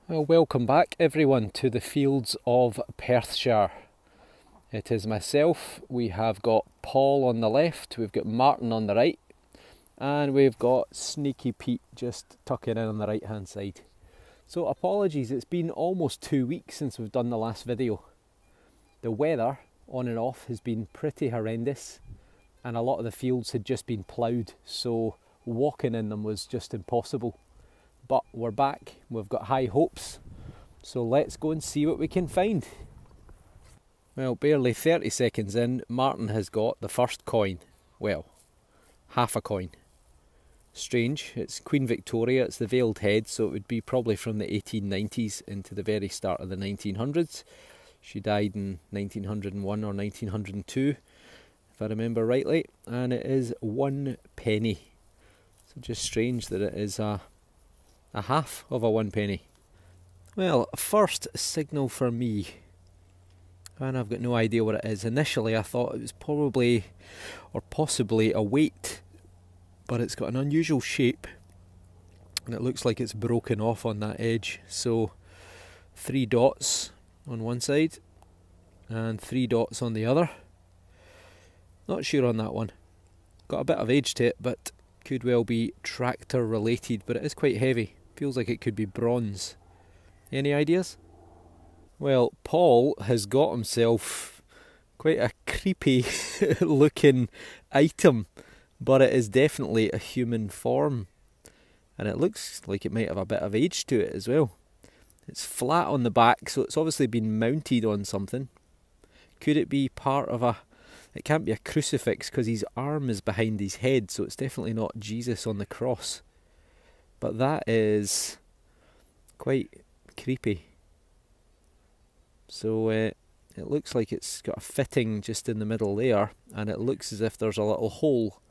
Well, welcome back everyone to the fields of Perthshire. It is myself, we have got Paul on the left, we've got Martin on the right, and we've got Sneaky Pete just tucking in on the right hand side. So apologies, it's been almost 2 weeks since we've done the last video. The weather, on and off, has been pretty horrendous, and a lot of the fields had just been ploughed, so walking in them was just impossible. But we're back, we've got high hopes, so let's go and see what we can find. Well, barely 30 seconds in, Martin has got the first coin. Well, half a coin. Strange, it's Queen Victoria, it's the veiled head, so it would be probably from the 1890s into the very start of the 1900s. She died in 1901 or 1902, if I remember rightly, and it is 1 penny. So just strange that it is a half of a 1 penny. Well, first signal for me, and I've got no idea what it is. Initially I thought it was probably or possibly a weight, but it's got an unusual shape and it looks like it's broken off on that edge. So 3 dots on one side and 3 dots on the other. Not sure on that one. Got a bit of age to it, but could well be tractor related, but it is quite heavy. Feels like it could be bronze. Any ideas? Well, Paul has got himself quite a creepy looking item, but it is definitely a human form, and it looks like it might have a bit of age to it as well. It's flat on the back, so it's obviously been mounted on something. Could it be part of a... It can't be a crucifix because his arm is behind his head, so it's definitely not Jesus on the cross. But that is quite creepy. So it looks like it's got a fitting just in the middle there, and it looks as if there's a little hole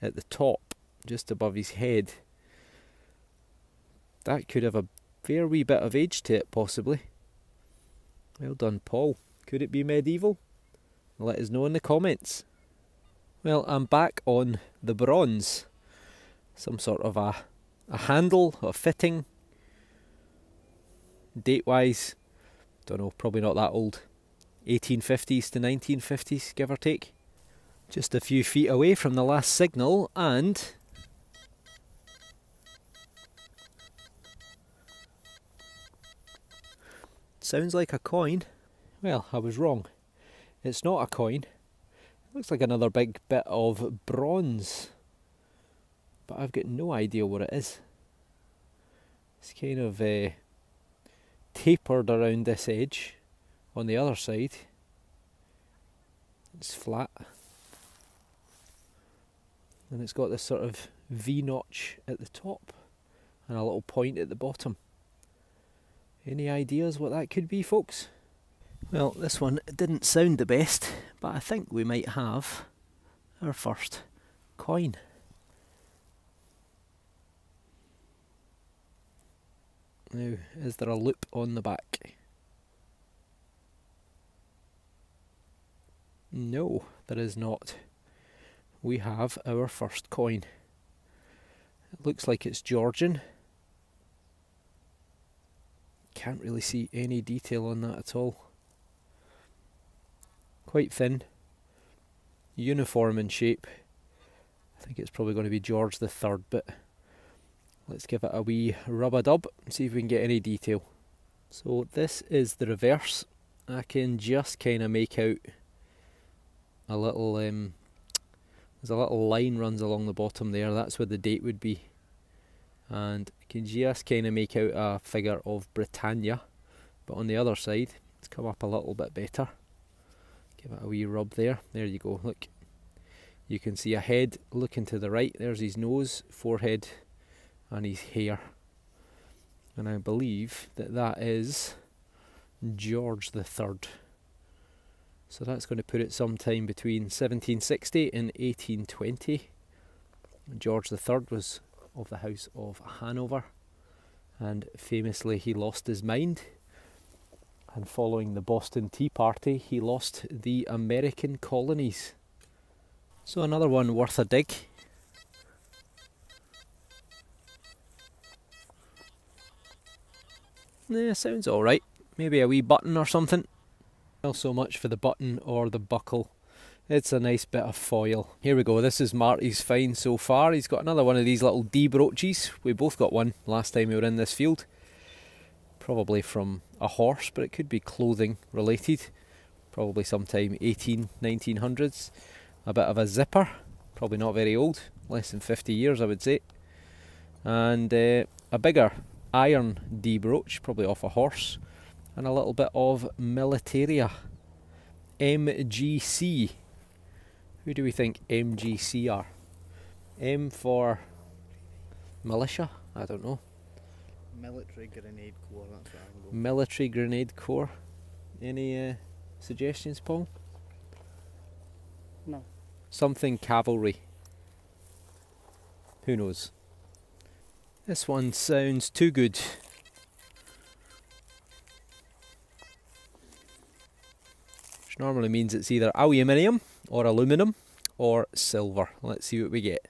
at the top just above his head. That could have a fair wee bit of age to it, possibly. Well done, Paul. Could it be medieval? Let us know in the comments. Well, I'm back on the bronze. Some sort of a handle, a fitting. Date-wise, don't know, probably not that old. 1850s to 1950s, give or take. Just a few feet away from the last signal, and sounds like a coin. Well, I was wrong. It's not a coin. It looks like another big bit of bronze, but I've got no idea what it is. It's kind of tapered around this edge. On the other side, it's flat, and it's got this sort of V-notch at the top and a little point at the bottom. Any ideas what that could be, folks? Well, this one didn't sound the best, but I think we might have our first coin. Now, is there a loop on the back? No, there is not. We have our first coin. It looks like it's Georgian. Can't really see any detail on that at all. Quite thin. Uniform in shape. I think it's probably going to be George the Third, but let's give it a wee rub-a-dub and see if we can get any detail. So this is the reverse. I can just kind of make out a little, there's a little line runs along the bottom there, that's where the date would be. And I can just kind of make out a figure of Britannia, but on the other side, it's come up a little bit better. Give it a wee rub there, there you go, look. You can see a head looking to the right, there's his nose, forehead, and his hair. And I believe that that is George the Third. So that's going to put it sometime between 1760 and 1820. George the Third was of the House of Hanover, and famously he lost his mind, and following the Boston Tea Party he lost the American colonies. So another one worth a dig. Yeah, sounds alright. Maybe a wee button or something. Not so much for the button or the buckle. It's a nice bit of foil. Here we go, this is Marty's find so far. He's got another one of these little D brooches. We both got one last time we were in this field. Probably from a horse, but it could be clothing related. Probably sometime 1900s. A bit of a zipper. Probably not very old. Less than 50 years I would say. And a bigger iron D brooch, probably off a horse. And a little bit of militaria. MGC. Who do we think MGC are? M for militia? I don't know. Military Grenade Corps, that's what I'm going. Military Grenade Corps. Any suggestions, Paul? No. Something cavalry. Who knows? This one sounds too good. Which normally means it's either aluminium or aluminum or silver. Let's see what we get.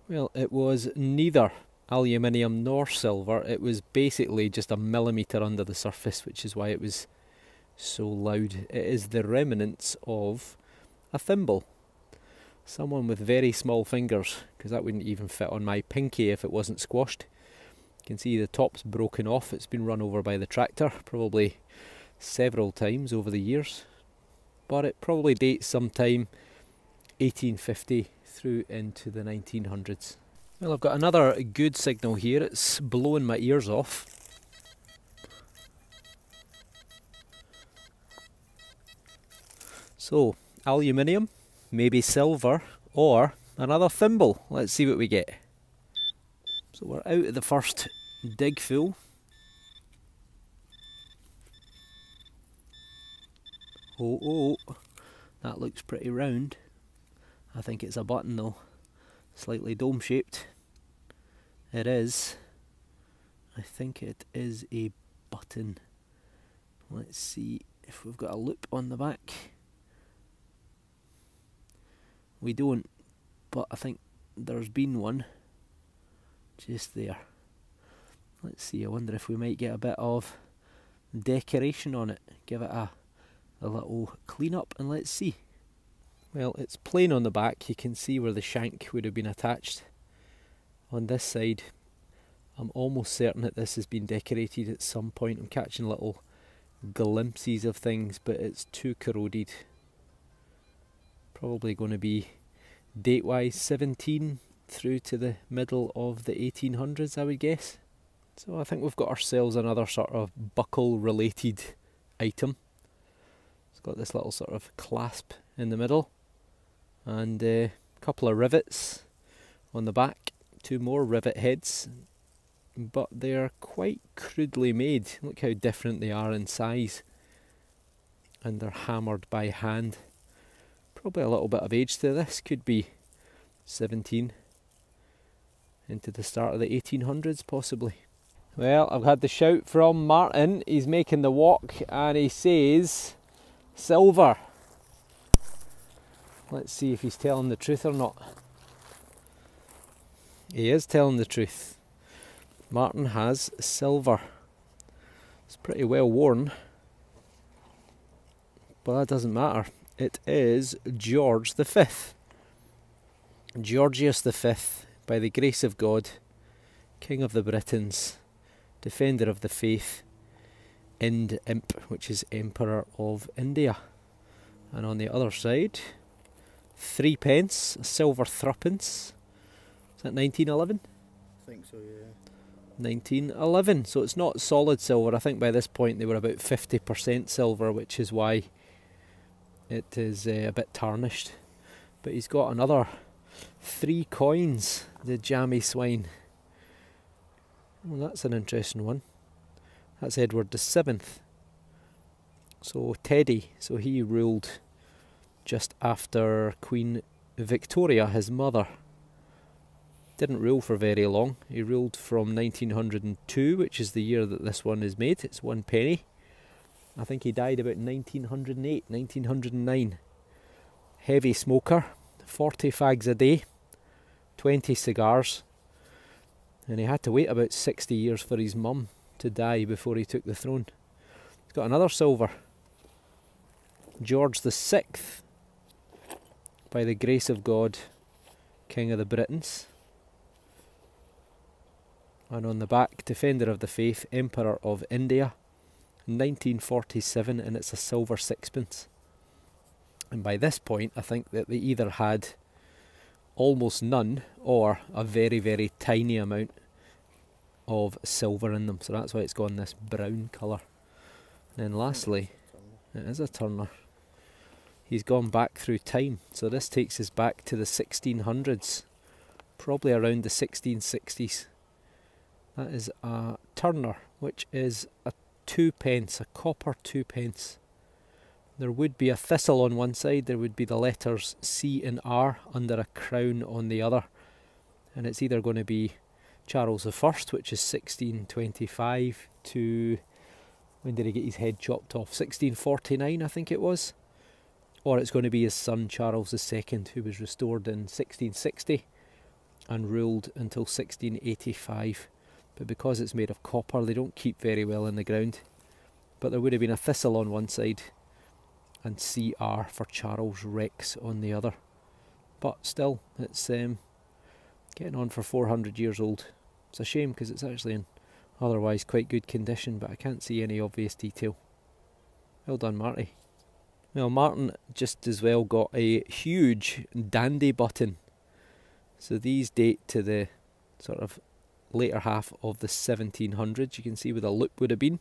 Well, it was neither aluminium nor silver. It was basically just a millimetre under the surface, which is why it was so loud. It is the remnants of a thimble. Someone with very small fingers, because that wouldn't even fit on my pinky if it wasn't squashed. You can see the top's broken off. It's been run over by the tractor, probably several times over the years. But it probably dates sometime 1850 through into the 1900s. Well, I've got another good signal here. It's blowing my ears off. So, aluminium, maybe silver, or another thimble. Let's see what we get. So we're out of the first dig full. Oh, that looks pretty round. I think it's a button though, slightly dome shaped. It is. I think it is a button. Let's see if we've got a loop on the back. We don't, but I think there's been one just there. Let's see, I wonder if we might get a bit of decoration on it. Give it a little clean up and let's see. Well, it's plain on the back. You can see where the shank would have been attached. On this side, I'm almost certain that this has been decorated at some point. I'm catching little glimpses of things, but it's too corroded. Probably going to be date-wise 17 through to the middle of the 1800s, I would guess. So I think we've got ourselves another sort of buckle-related item. It's got this little sort of clasp in the middle, and a couple of rivets on the back, two more rivet heads, but they're quite crudely made. Look how different they are in size, and they're hammered by hand. Probably a little bit of age to this, could be 17 into the start of the 1800s possibly. Well, I've had the shout from Martin. He's making the walk and he says silver. Let's see if he's telling the truth or not. He is telling the truth. Martin has silver. It's pretty well worn, but that doesn't matter. It is George V. Georgius V, by the grace of God, King of the Britons, Defender of the Faith, Ind Imp, which is Emperor of India. And on the other side, 3 pence, a silver threepence. Is that 1911? I think so, yeah. 1911, so it's not solid silver. I think by this point they were about 50% silver, which is why it is a bit tarnished. But he's got another 3 coins, the jammy swine. Well, that's an interesting one. That's Edward VII. So Teddy, so he ruled just after Queen Victoria, his mother. Didn't rule for very long. He ruled from 1902, which is the year that this one is made. It's 1 penny. I think he died about 1908, 1909. Heavy smoker, 40 fags a day, 20 cigars. And he had to wait about 60 years for his mum to die before he took the throne. He's got another silver. George the Sixth, by the grace of God, King of the Britons. And on the back, Defender of the Faith, Emperor of India, 1947, and it's a silver sixpence. And by this point, I think that they either had almost none or a very, very tiny amount of silver in them. So that's why it's gone this brown colour. And then lastly, it is a turner. He's gone back through time. So this takes us back to the 1600s, probably around the 1660s. That is a turner, which is a 2 pence, a copper 2 pence. There would be a thistle on one side, there would be the letters C and R under a crown on the other. And it's either going to be Charles I, which is 1625 to, when did he get his head chopped off? 1649, I think it was. Or it's going to be his son Charles II, who was restored in 1660 and ruled until 1685. But because it's made of copper, they don't keep very well in the ground. But there would have been a thistle on one side and CR for Charles Rex on the other. But still, it's getting on for 400 years old. It's a shame because it's actually in otherwise quite good condition, but I can't see any obvious detail. Well done, Marty. Well, Martin just as well got a huge dandy button. So these date to the sort of later half of the 1700s. You can see where the loop would have been.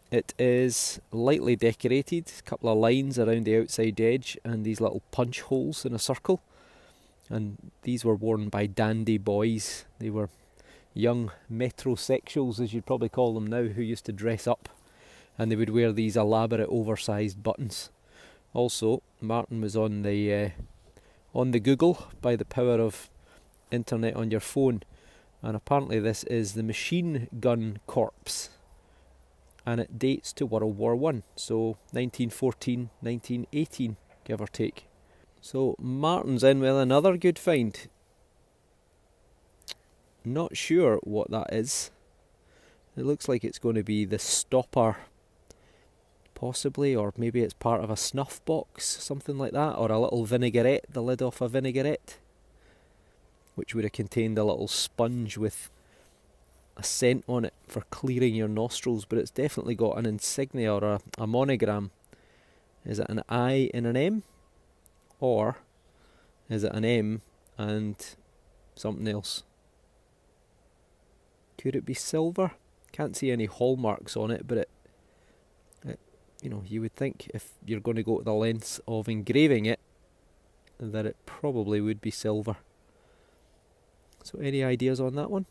It is lightly decorated, a couple of lines around the outside edge and these little punch holes in a circle. And these were worn by dandy boys. They were young metrosexuals, as you'd probably call them now, who used to dress up, and they would wear these elaborate oversized buttons. Also, Martin was on the Google by the power of internet on your phone, and apparently this is the Machine Gun Corps, and it dates to World War I, so 1914, 1918, give or take. So Martin's in with another good find. Not sure what that is. It looks like it's going to be the stopper, possibly, or maybe it's part of a snuff box, something like that, or a little vinaigrette, the lid off a vinaigrette, which would have contained a little sponge with a scent on it for clearing your nostrils, but it's definitely got an insignia or a monogram. Is it an I and an M? Or is it an M and something else? Could it be silver? Can't see any hallmarks on it, but it you know, you would think if you're going to go to the lengths of engraving it, that it probably would be silver. So any ideas on that one?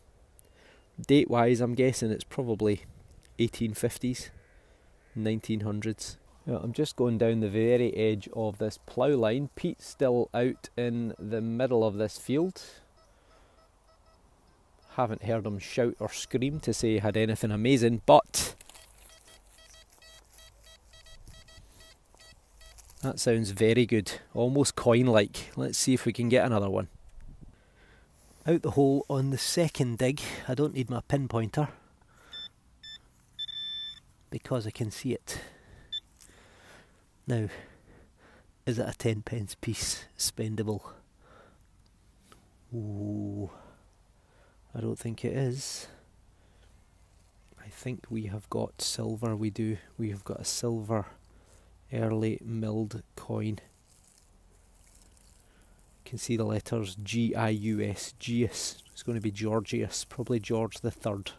Date wise, I'm guessing it's probably 1850s, 1900s. Well, I'm just going down the very edge of this plough line. Pete's still out in the middle of this field. Haven't heard him shout or scream to say he had anything amazing, but that sounds very good, almost coin-like. Let's see if we can get another one. Out the hole on the second dig. I don't need my pinpointer because I can see it. Now, is it a 10 pence piece spendable? Ooh, I don't think it is. I think we have got silver, we do. We have got a silver early milled coin. You can see the letters G-I-U-S, Gius. It's going to be Georgius, probably George the Third.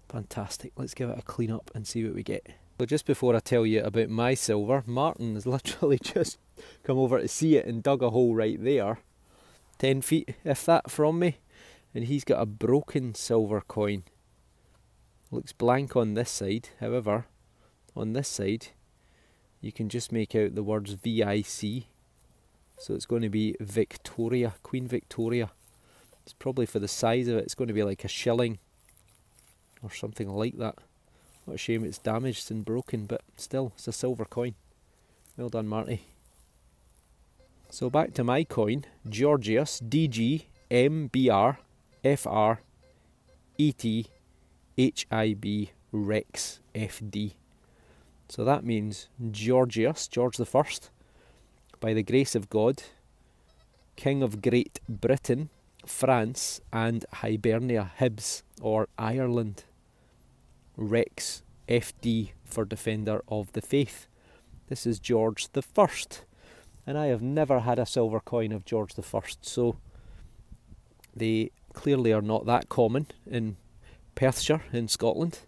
Fantastic, let's give it a clean up and see what we get. So just before I tell you about my silver, Martin has literally just come over to see it and dug a hole right there. 10 feet, if that, from me. And he's got a broken silver coin. Looks blank on this side, however, on this side, you can just make out the words VIC. So it's going to be Victoria, Queen Victoria. It's probably, for the size of it, it's going to be like a shilling or something like that. What a shame it's damaged and broken, but still, it's a silver coin. Well done, Marty. So back to my coin, Georgius, DG, MBR, FR, ET, HIB Rex FD. So that means Georgius, George I, by the grace of God, King of Great Britain, France and Hibernia, Hibs, or Ireland. Rex FD for Defender of the Faith. This is George the First, and I have never had a silver coin of George the First, so they clearly are not that common in Perthshire in Scotland,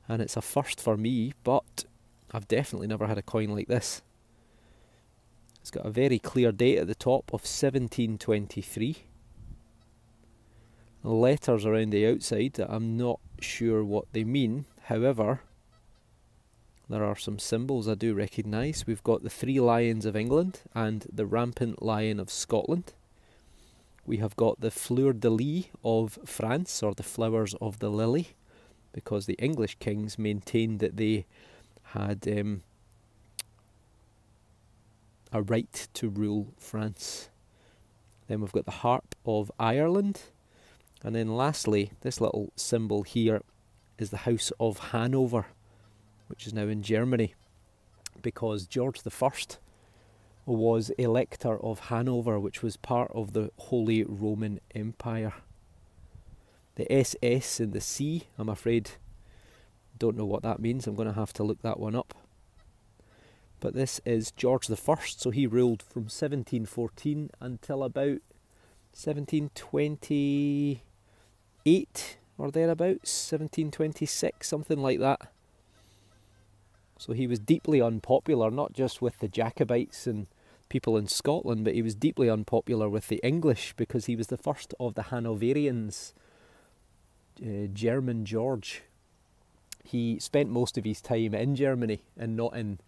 and it's a first for me, but I've definitely never had a coin like this. It's got a very clear date at the top of 1723. Letters around the outside that I'm not sure what they mean, however there are some symbols I do recognise. We've got the 3 lions of England and the rampant lion of Scotland. We have got the fleur de lis of France, or the flowers of the lily, because the English kings maintained that they had a right to rule France. Then we've got the harp of Ireland, and then lastly this little symbol here is the House of Hanover, which is now in Germany, because George I was Elector of Hanover, which was part of the Holy Roman Empire. The SS in the C, I'm afraid, don't know what that means. I'm going to have to look that one up. But this is George I, so he ruled from 1714 until about 1728 or thereabouts, 1726, something like that. So he was deeply unpopular, not just with the Jacobites and people in Scotland, but he was deeply unpopular with the English because he was the first of the Hanoverians, German George. He spent most of his time in Germany and not in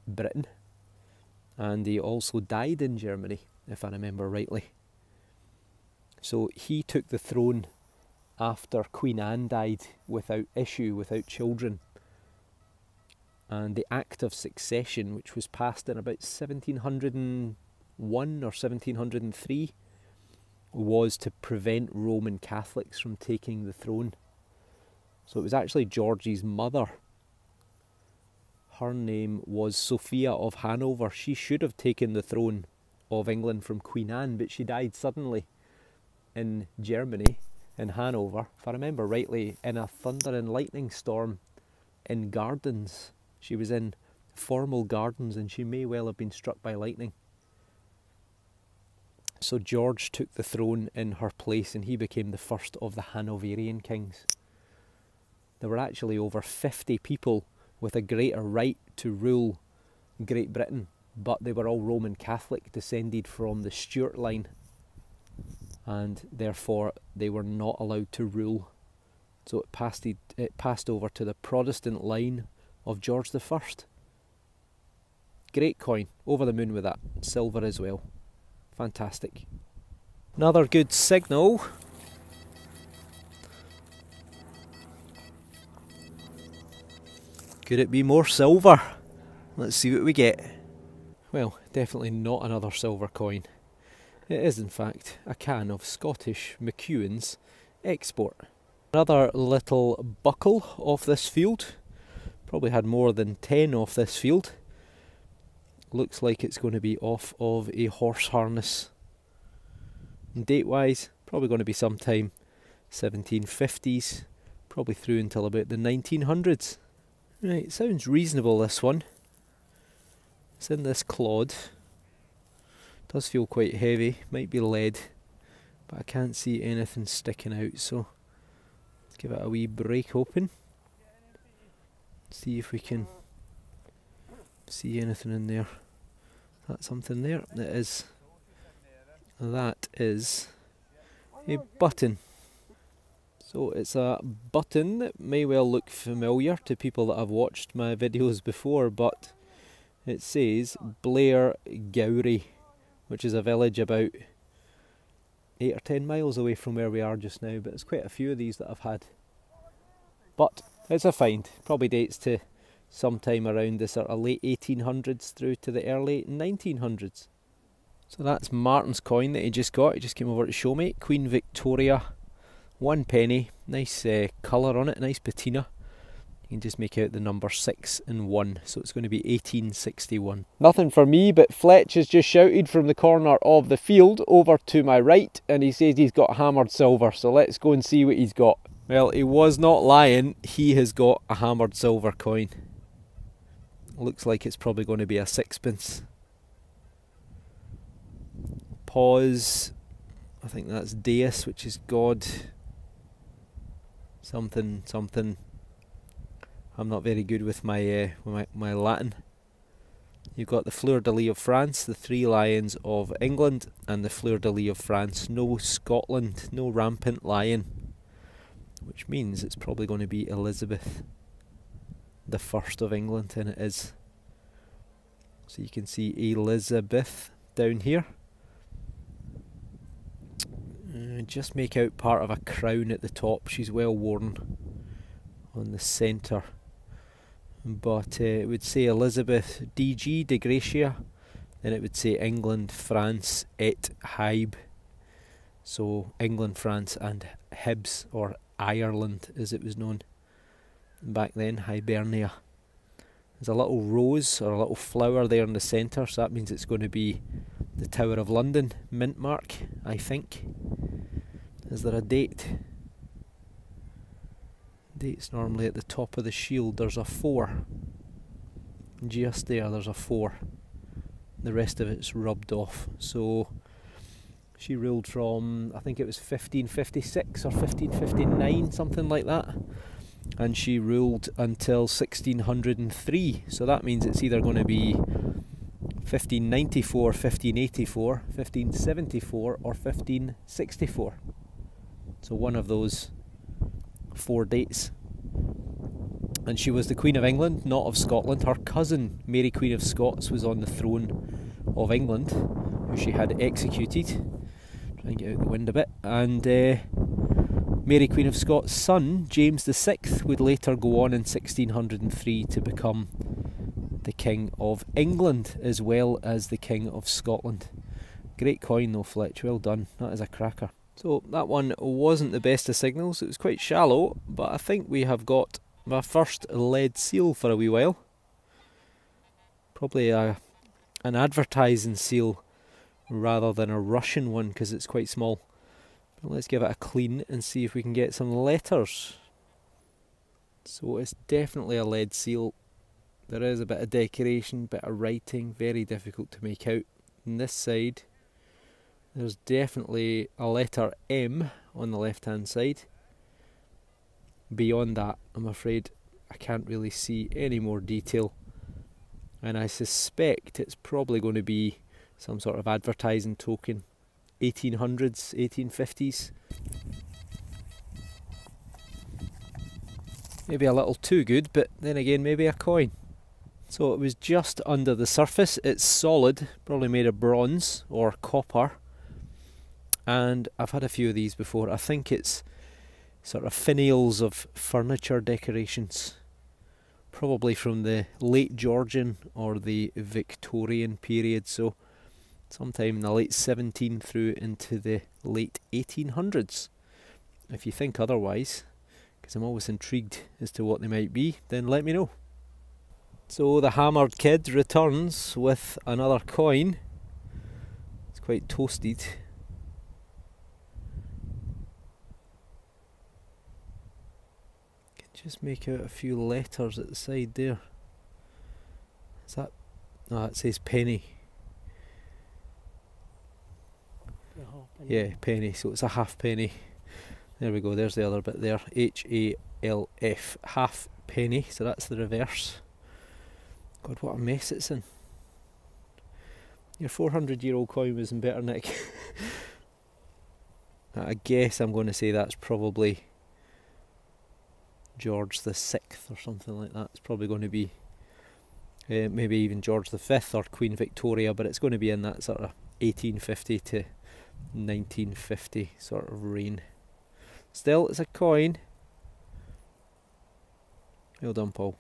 Britain, and he also died in Germany, if I remember rightly. So he took the throne after Queen Anne died without issue, without children. And the Act of Succession, which was passed in about 1701 or 1703, was to prevent Roman Catholics from taking the throne. So it was actually George's mother. Her name was Sophia of Hanover. She should have taken the throne of England from Queen Anne, but she died suddenly in Germany, in Hanover, if I remember rightly, in a thunder and lightning storm in gardens. She was in formal gardens and she may well have been struck by lightning. So George took the throne in her place and he became the first of the Hanoverian kings. There were actually over 50 people with a greater right to rule Great Britain, but they were all Roman Catholic, descended from the Stuart line, and therefore they were not allowed to rule. So it passed over to the Protestant line of George I. Great coin, over the moon with that, silver as well. Fantastic. Another good signal. Could it be more silver? Let's see what we get. Well, definitely not another silver coin. It is in fact a can of Scottish McEwen's export. Another little buckle off this field. Probably had more than 10 off this field. Looks like it's going to be off of a horse harness. And date wise, probably going to be sometime 1750s, probably through until about the 1900s. Right, sounds reasonable, this one. It's in this clod. Does feel quite heavy, might be lead, but I can't see anything sticking out, so let's give it a wee break open. See if we can see anything in there. That's something there. It is. That is a button. So it's a button that may well look familiar to people that have watched my videos before, but it says Blair Gowrie, which is a village about 8 or 10 miles away from where we are just now, but there's quite a few of these that I've had. But it's a find, probably dates to sometime around the sort of late 1800s through to the early 1900s. So that's Martin's coin that he just got. He just came over to show me. Queen Victoria, 1 penny, Nice colour on it, nice patina. You can just make out the number 6 and 1, so it's going to be 1861. Nothing for me, but Fletch has just shouted from the corner of the field over to my right, and he says he's got hammered silver, so let's go and see what he's got. Well, he was not lying, he has got a hammered silver coin. Looks like it's probably going to be a sixpence. Pause, I think that's Deus, which is God. Something, something. I'm not very good with my my Latin. You've got the fleur-de-lis of France, the 3 lions of England, and the fleur-de-lis of France. No Scotland, no rampant lion. Which means it's probably going to be Elizabeth the First of England, and it is. So you can see Elizabeth down here. Just make out part of a crown at the top. She's well worn on the centre. But it would say Elizabeth DG de Gracia, then it would say England, France, et Hybe. So England, France and Hibs, or Ireland as it was known back then, Hibernia. There's a little rose or a little flower there in the centre, so that means it's going to be the Tower of London mint mark, I think. Is there a date? Date's normally at the top of the shield. There's a 4. Just there's a 4. The rest of it's rubbed off. So she ruled from, I think it was 1556 or 1559, something like that. And she ruled until 1603. So that means it's either going to be 1594, 1584, 1574 or 1564. So one of those 4 dates. And she was the Queen of England, not of Scotland. Her cousin, Mary Queen of Scots, was on the throne of England, who she had executed. Try and get out the wind a bit. And Mary Queen of Scots' son, James VI, would later go on in 1603 to become the King of England, as well as the King of Scotland. Great coin though, Fletch, well done. That is a cracker. So that one wasn't the best of signals. It was quite shallow, but I think we have got my first lead seal for a wee while. Probably an advertising seal rather than a Russian one, because it's quite small. But let's give it a clean and see if we can get some letters. So it's definitely a lead seal. There is a bit of decoration, bit of writing, very difficult to make out. On this side, there's definitely a letter M on the left hand side. Beyond that, I'm afraid I can't really see any more detail. And I suspect it's probably going to be some sort of advertising token. 1800s, 1850s. Maybe a little too good, but then again maybe a coin. So it was just under the surface. It's solid, probably made of bronze or copper. And I've had a few of these before. I think it's sort of finials of furniture decorations. Probably from the late Georgian or the Victorian period. So sometime in the late 17 through into the late 1800s. If you think otherwise, because I'm always intrigued as to what they might be, then let me know. So the hammered kid returns with another coin. It's quite toasted. Can just make out a few letters at the side there. Is that? No, it says penny. Yeah, penny, so it's a half penny. There we go, there's the other bit there. H-A-L-F, half penny, so that's the reverse. God, what a mess it's in. Your 400-year-old coin was in better nick. I guess I'm going to say that's probably George the 6th or something like that. It's probably going to be maybe even George the 5th or Queen Victoria, but it's going to be in that sort of 1850 to 1950 sort of reign. Still, it's a coin. Well done, Paul.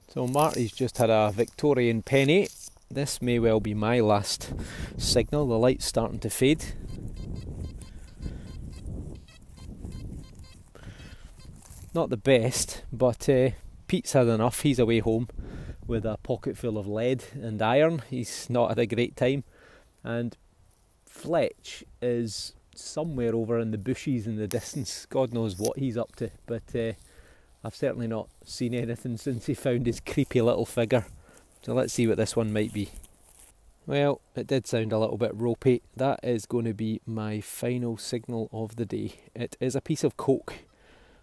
So Marty's just had a Victorian penny. This may well be my last signal. The light's starting to fade. Not the best, but Pete's had enough. He's away home with a pocket full of lead and iron. He's not had a great time. And Fletch is somewhere over in the bushes in the distance. God knows what he's up to, but I've certainly not seen anything since he found his creepy little figure. So let's see what this one might be. Well, it did sound a little bit ropey. That is going to be my final signal of the day. It is a piece of coke,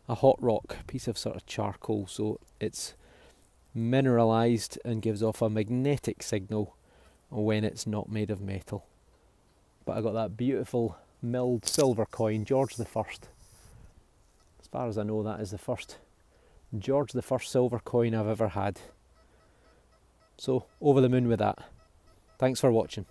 a hot rock, piece of sort of charcoal, so it's mineralised and gives off a magnetic signal when it's not made of metal. But I got that beautiful milled silver coin, George the First. As far as I know, that is the first George the First silver coin I've ever had. So over the moon with that. Thanks for watching.